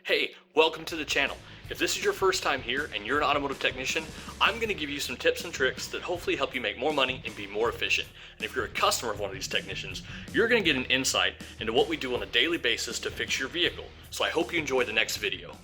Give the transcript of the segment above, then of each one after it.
Hey, welcome to the channel. If this is your first time here and you're an automotive technician, I'm going to give you some tips and tricks that hopefully help you make more money and be more efficient. And if you're a customer of one of these technicians, you're going to get an insight into what we do on a daily basis to fix your vehicle. So I hope you enjoy the next video.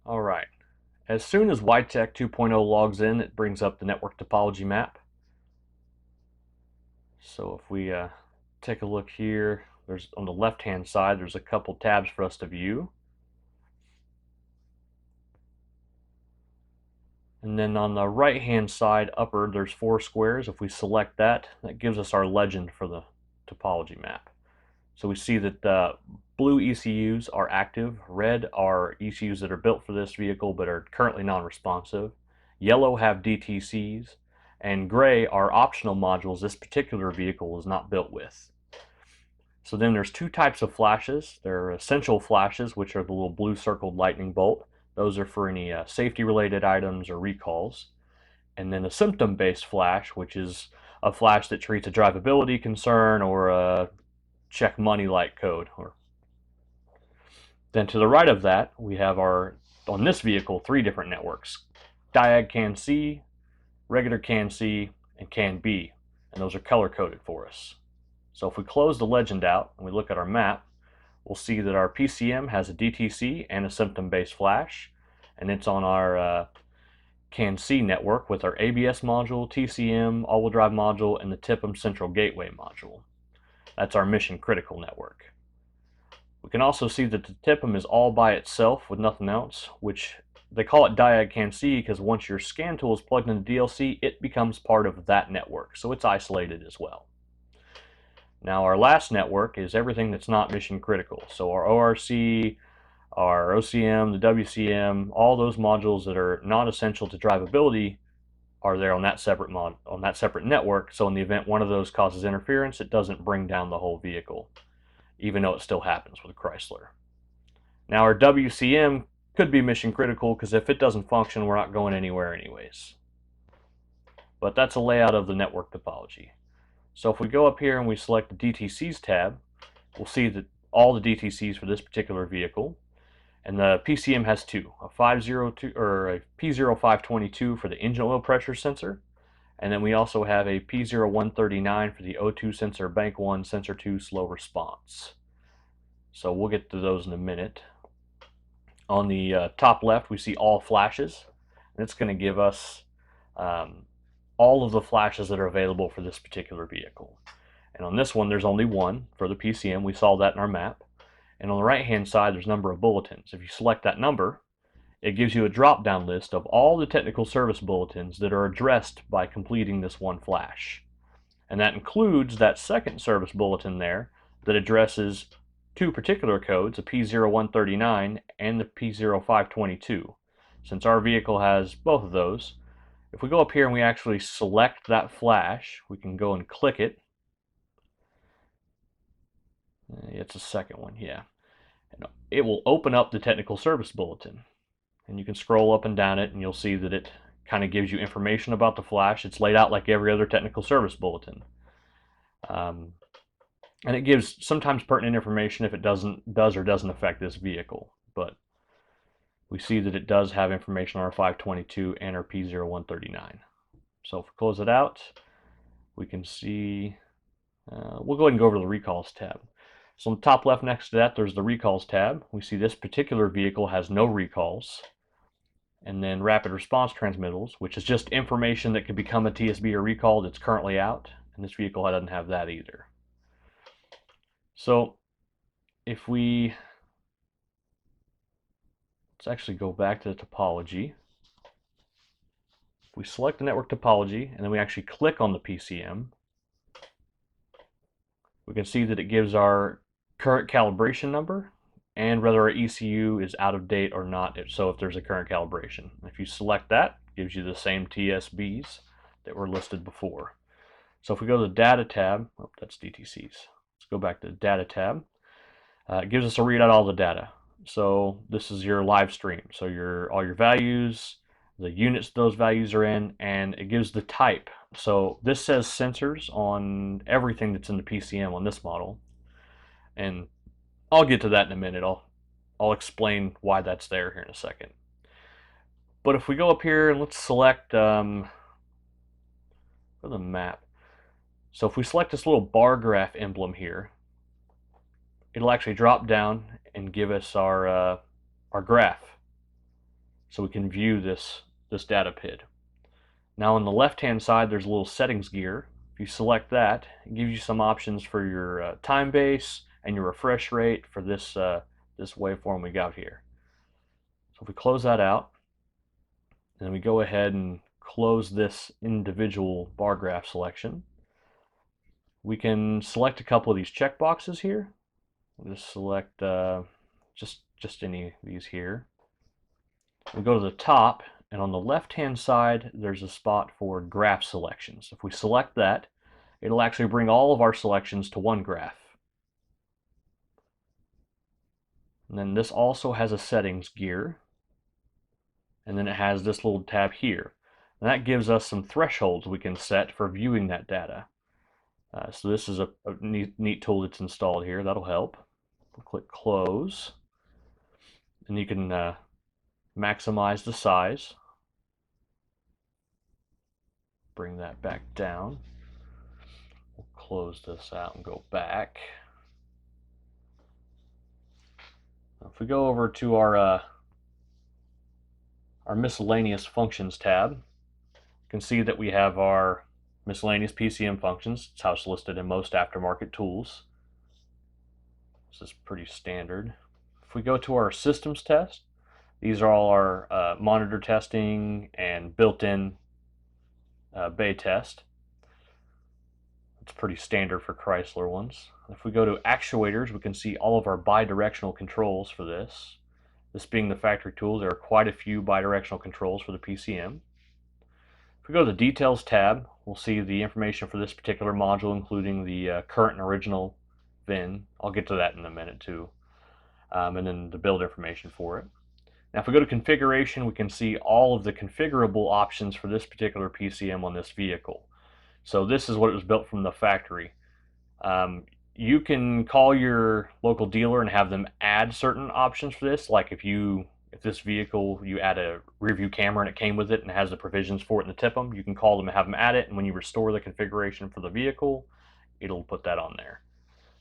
Alright, as soon as Witech 2.0 logs in, it brings up the network topology map. So if we take a look here, there's on the left hand side, there's a couple tabs for us to view. And then on the right hand side upper, there's 4 squares. If we select that, that gives us our legend for the topology map. So we see that blue ECUs are active, red are ECUs that are built for this vehicle but are currently non-responsive, yellow have DTCs, and gray are optional modules this particular vehicle is not built with. So then there's 2 types of flashes. There are essential flashes, which are the little blue circled lightning bolt. Those are for any safety related items or recalls. And then a symptom based flash, which is a flash that treats a drivability concern or a check money light code. Then to the right of that, we have on this vehicle, 3 different networks: Diag CAN C, regular CAN C, and CAN B, and those are color coded for us. So if we close the legend out and we look at our map, we'll see that our PCM has a DTC and a symptom based flash, and it's on our CAN C network with our ABS module, TCM, all-wheel drive module, and the TIPM central gateway module. That's our mission critical network. We can also see that the TIPM is all by itself with nothing else, which they call it Diag CAN C because once your scan tool is plugged into DLC, it becomes part of that network, so it's isolated as well. Now our last network is everything that's not mission critical, so our ORC, our OCM, the WCM, all those modules that are not essential to drivability are there on that separate network. So in the event one of those causes interference, it doesn't bring down the whole vehicle, even though it still happens with Chrysler. Now our WCM could be mission critical because if it doesn't function, we're not going anywhere anyways. But that's a layout of the network topology. So if we go up here and we select the DTCs tab, we'll see that all the DTCs for this particular vehicle. And the PCM has 2, a 502 or a P0522 for the engine oil pressure sensor, and then we also have a P0139 for the O2 sensor, bank 1, sensor 2 slow response. So we'll get to those in a minute. On the top left, we see all flashes, and it's going to give us all of the flashes that are available for this particular vehicle. And on this one, there's only 1 for the PCM. We saw that in our map. And on the right hand side, there's a number of bulletins. If you select that number, it gives you a drop down list of all the technical service bulletins that are addressed by completing this 1 flash. And that includes that second service bulletin there that addresses 2 particular codes, a P0139 and the P0522. Since our vehicle has both of those, if we go up here and we actually select that flash, we can go and click it. It's the second one, yeah. And it will open up the technical service bulletin. And you can scroll up and down it and you'll see that it kind of gives you information about the flash. It's laid out like every other technical service bulletin. And it gives sometimes pertinent information if it does or doesn't affect this vehicle. But we see that it does have information on our 522 and our P0139. So if we close it out, we can see, we'll go ahead and go over to the recalls tab. So on the top left next to that, there's the recalls tab. We see this particular vehicle has no recalls. And then rapid response transmittals, which is just information that could become a TSB or recall that's currently out. And this vehicle doesn't have that either. So if let's actually go back to the topology. If we select the network topology and then we actually click on the PCM, we can see that it gives our current calibration number and whether our ECU is out of date or not, so if there's a current calibration. If you select that, it gives you the same TSBs that were listed before. So if we go to the data tab, that's DTCs. Let's go back to the data tab. It gives us a readout all the data. So this is your live stream. So all your values, the units those values are in, and it gives the type. So this says sensors on everything that's in the PCM on this model, and I'll get to that in a minute. I'll explain why that's there here in a second. But if we go up here and let's select for the map. So if we select this little bar graph emblem here, it'll actually drop down and give us our graph, so we can view this data PID. Now on the left-hand side, there's a little settings gear. If you select that, it gives you some options for your time base and your refresh rate for this this waveform we got here. So if we close that out, then we go ahead and close this individual bar graph selection. We can select a couple of these checkboxes here. We'll just select just any of these here. We go to the top, and on the left-hand side, there's a spot for graph selections. If we select that, it'll actually bring all of our selections to one graph. And then this also has a settings gear, and then it has this little tab here. And that gives us some thresholds we can set for viewing that data. So this is a neat tool that's installed here. That'll help. We'll click close, and you can maximize the size. Bring that back down. We'll close this out and go back. If we go over to our miscellaneous functions tab, you can see that we have our miscellaneous PCM functions. It's how it's listed in most aftermarket tools. This is pretty standard. If we go to our systems test, these are all our monitor testing and built-in bay test. It's pretty standard for Chrysler ones. If we go to actuators, we can see all of our bidirectional controls for this. This being the factory tool, there are quite a few bidirectional controls for the PCM. If we go to the details tab, we'll see the information for this particular module, including the current and original VIN. I'll get to that in a minute too. And then the build information for it. Now if we go to configuration, we can see all of the configurable options for this particular PCM on this vehicle. So this is what it was built from the factory. You can call your local dealer and have them add certain options for this. Like if this vehicle, you add a rear view camera and it came with it and has the provisions for it in the TIPM, you can call them and have them add it, and when you restore the configuration for the vehicle, it'll put that on there.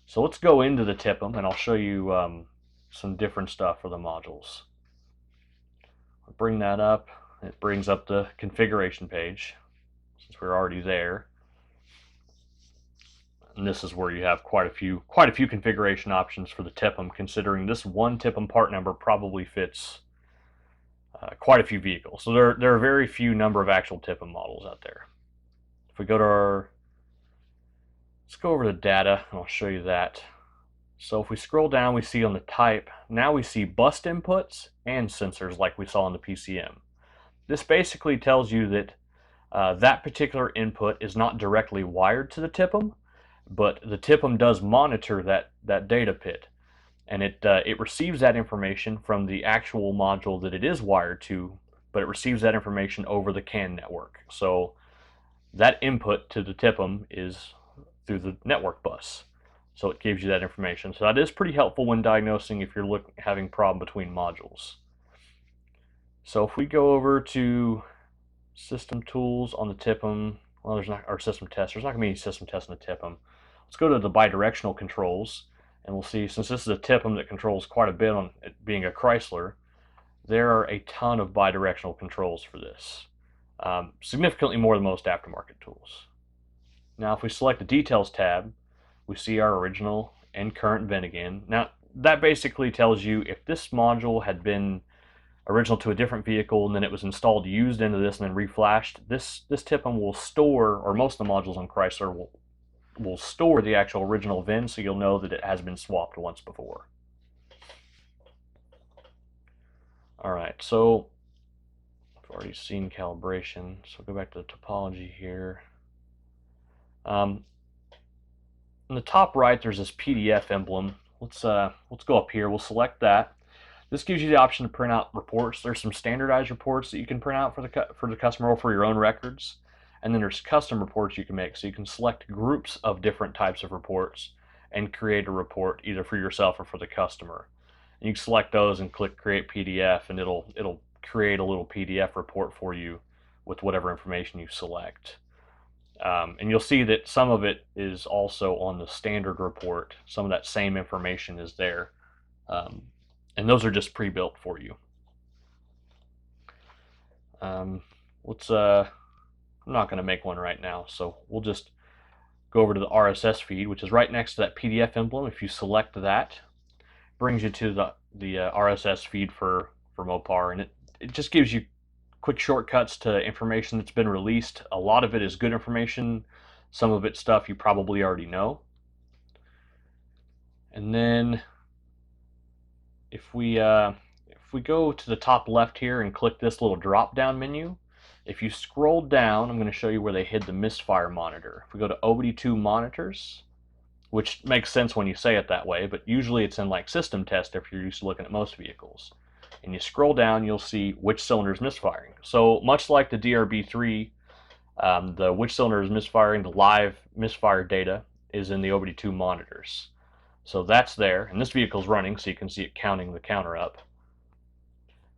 So let's go into the TIPM and I'll show you some different stuff for the modules. I'll bring that up. It brings up the configuration page since we're already there. And this is where you have quite a few configuration options for the TIPM, considering this one TIPM part number probably fits quite a few vehicles. So there are very few number of actual TIPM models out there. If we go to let's go over to data, and I'll show you that. So if we scroll down, we see on the type, now we see bus inputs and sensors like we saw in the PCM. This basically tells you that that particular input is not directly wired to the TIPM, but the TIPM does monitor that data PID, and it receives that information from the actual module that it is wired to, but it receives that information over the CAN network. So that input to the TIPM is through the network bus, so it gives you that information. So that is pretty helpful when diagnosing if you're having a problem between modules. So if we go over to system tools on the TIPM, well, there's not, our system test, there's not going to be any system tests on the TIPM. Let's go to the bidirectional controls, and we'll see, since this is a TIPM that controls quite a bit on it being a Chrysler, there are a ton of bidirectional controls for this. Significantly more than most aftermarket tools. Now if we select the details tab, we see our original and current VIN again. Now that basically tells you if this module had been original to a different vehicle and then it was installed used into this and then reflashed, this TIPM will store, or most of the modules on Chrysler will store the actual original VIN, so you'll know that it has been swapped once before. Alright, so I've already seen calibration, so go back to the topology here. In the top right there's this PDF emblem. Let's go up here, we'll select that. This gives you the option to print out reports. There's some standardized reports that you can print out for the customer or for your own records. And then there's custom reports you can make. So you can select groups of different types of reports and create a report either for yourself or for the customer. And you can select those and click Create PDF, and it'll create a little PDF report for you with whatever information you select. And you'll see that some of it is also on the standard report. Some of that same information is there. And those are just pre-built for you. I'm not going to make one right now, so we'll just go over to the RSS feed, which is right next to that PDF emblem. If you select that, it brings you to the RSS feed for Mopar, and it just gives you quick shortcuts to information that's been released. A lot of it is good information. Some of it's stuff you probably already know. And then if we go to the top left here and click this little drop down menu, if you scroll down, I'm going to show you where they hid the misfire monitor. If we go to OBD2 monitors, which makes sense when you say it that way, but usually it's in like system test if you're used to looking at most vehicles. And you scroll down, you'll see which cylinder is misfiring. So much like the DRB3, the which cylinder is misfiring, the live misfire data is in the OBD2 monitors. So that's there, and this vehicle is running, so you can see it counting the counter up.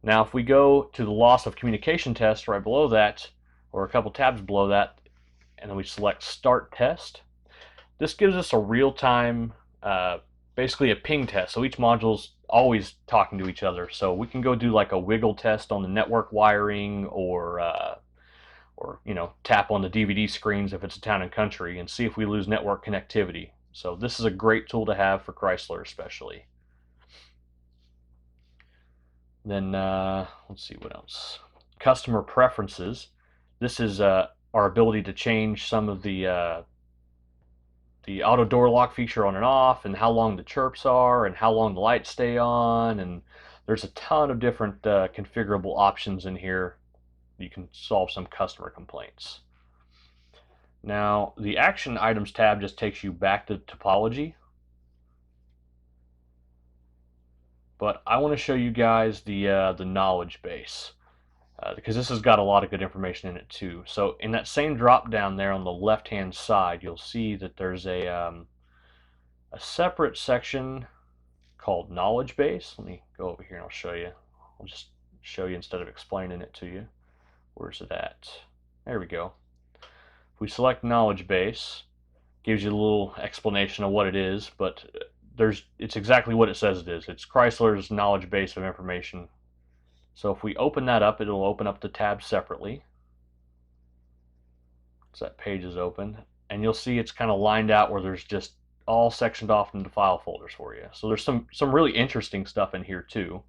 Now if we go to the loss of communication test right below that, or a couple tabs below that, and then we select Start Test, this gives us a real-time, basically a ping test. So each module's always talking to each other. So we can go do like a wiggle test on the network wiring, or tap on the DVD screens if it's a town and country, and see if we lose network connectivity. So this is a great tool to have for Chrysler especially. Then let's see what else. Customer preferences. This is our ability to change some of the auto door lock feature on and off, and how long the chirps are, and how long the lights stay on, and there's a ton of different configurable options in here. You can solve some customer complaints. Now the action items tab just takes you back to topology, but I want to show you guys the knowledge base, because this has got a lot of good information in it too. So in that same drop down there on the left hand side, you'll see that there's a separate section called Knowledgebase. Let me go over here and I'll show you. I'll just show you instead of explaining it to you. Where's it at? There we go. If we select Knowledgebase, gives you a little explanation of what it is, but it's exactly what it says it is. It's Chrysler's knowledge base of information. So if we open that up, it'll open up the tab separately. So that page is open, and you'll see it's kind of lined out where there's just all sectioned off into file folders for you. So there's some really interesting stuff in here too.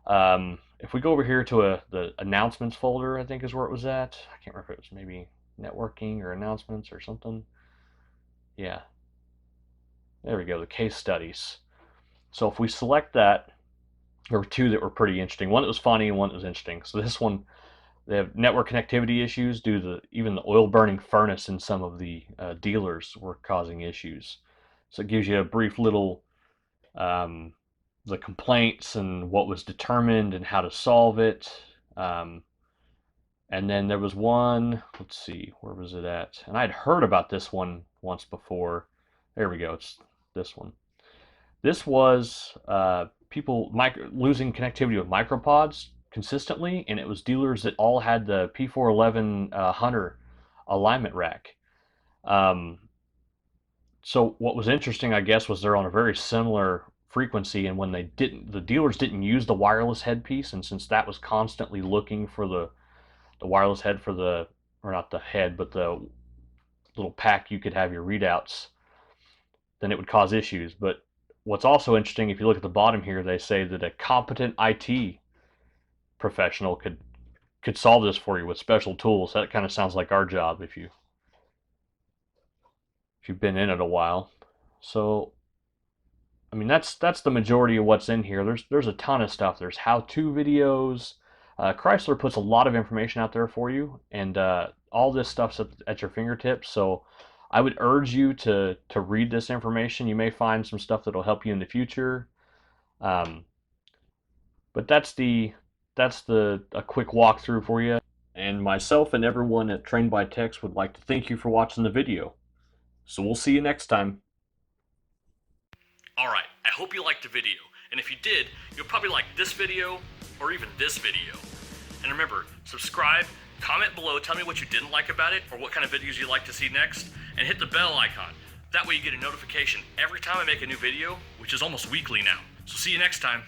If we go over here to the announcements folder, I think is where it was at. I can't remember if it was maybe networking or announcements or something. Yeah, there we go, the case studies. So if we select that, there were two that were pretty interesting. One that was funny and one that was interesting. So this one, they have network connectivity issues due to even the oil burning furnace in some of the dealers were causing issues. So it gives you a brief little the complaints and what was determined and how to solve it. And then there was one, let's see, where was it at? And I'd heard about this one once before. There we go, it's this one. This was people losing connectivity with micropods consistently, and it was dealers that all had the P411 Hunter alignment rack. So what was interesting, I guess, was they're on a very similar frequency, and when the dealers didn't use the wireless headpiece, and since that was constantly looking for the wireless head for the, or not the head, but the little pack you could have your readouts, then it would cause issues. But what's also interesting, if you look at the bottom here, they say that a competent IT professional could solve this for you with special tools. That kind of sounds like our job if you've been in it a while. So I mean, that's the majority of what's in here. There's a ton of stuff. There's how-to videos. Chrysler puts a lot of information out there for you, and all this stuff's at your fingertips. So I would urge you to read this information. You may find some stuff that'll help you in the future. But that's a quick walkthrough for you. And myself and everyone at Trained by Techs would like to thank you for watching the video. So we'll see you next time. Alright, I hope you liked the video. And if you did, you'll probably like this video or even this video. And remember, subscribe, comment below, tell me what you didn't like about it or what kind of videos you'd like to see next, and hit the bell icon. That way you get a notification every time I make a new video, which is almost weekly now. So see you next time.